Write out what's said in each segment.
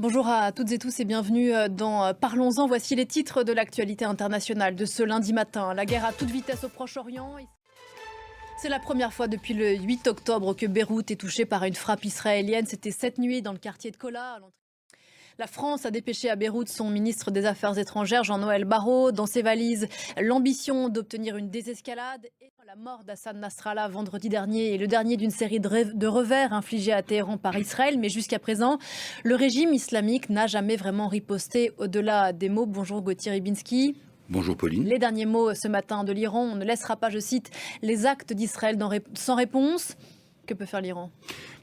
Bonjour à toutes et tous et bienvenue dans Parlons-en. Voici les titres de l'actualité internationale de ce lundi matin. La guerre à toute vitesse au Proche-Orient. C'est la première fois depuis le 8 octobre que Beyrouth est touchée par une frappe israélienne. C'était cette nuit dans le quartier de Kola. La France a dépêché à Beyrouth son ministre des Affaires étrangères, Jean-Noël Barrot. Dans ses valises, l'ambition d'obtenir une désescalade. Et la mort d'Hassan Nasrallah vendredi dernier est le dernier d'une série de revers infligés à Téhéran par Israël. Mais jusqu'à présent, le régime islamique n'a jamais vraiment riposté au-delà des mots. Bonjour Gauthier Ribinski. Bonjour Pauline. Les derniers mots ce matin de l'Iran. On ne laissera pas, je cite, les actes d'Israël sans réponse. Que peut faire l'Iran ?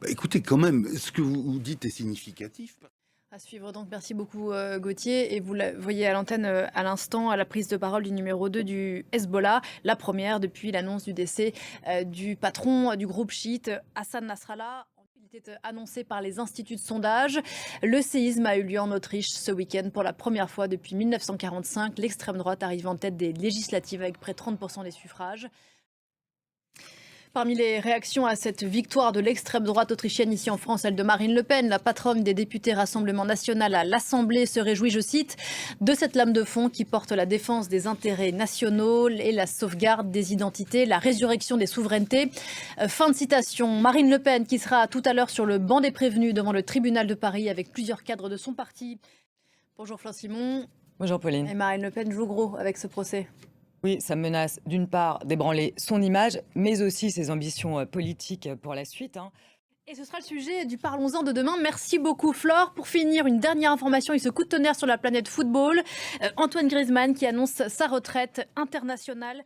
Écoutez, quand même, ce que vous dites est significatif. À suivre donc, merci beaucoup Gauthier. Et vous la voyez à l'antenne à l'instant, à la prise de parole du numéro 2 du Hezbollah, la première depuis l'annonce du décès du patron du groupe chiite Hassan Nasrallah. Il était annoncé par les instituts de sondage. Le séisme a eu lieu en Autriche ce week-end pour la première fois depuis 1945. L'extrême droite arrive en tête des législatives avec près de 30% des suffrages. Parmi les réactions à cette victoire de l'extrême droite autrichienne ici en France, celle de Marine Le Pen, la patronne des députés Rassemblement National à l'Assemblée, se réjouit, je cite, de cette lame de fond qui porte la défense des intérêts nationaux et la sauvegarde des identités, la résurrection des souverainetés. Fin de citation. Marine Le Pen qui sera tout à l'heure sur le banc des prévenus devant le tribunal de Paris avec plusieurs cadres de son parti. Bonjour Flo Simon. Bonjour Pauline. Et Marine Le Pen joue gros avec ce procès. Oui, ça menace d'une part d'ébranler son image, mais aussi ses ambitions politiques pour la suite. Et ce sera le sujet du Parlons-en de demain. Merci beaucoup Flore. Pour finir, une dernière information et ce coup de tonnerre sur la planète football. Antoine Griezmann qui annonce sa retraite internationale.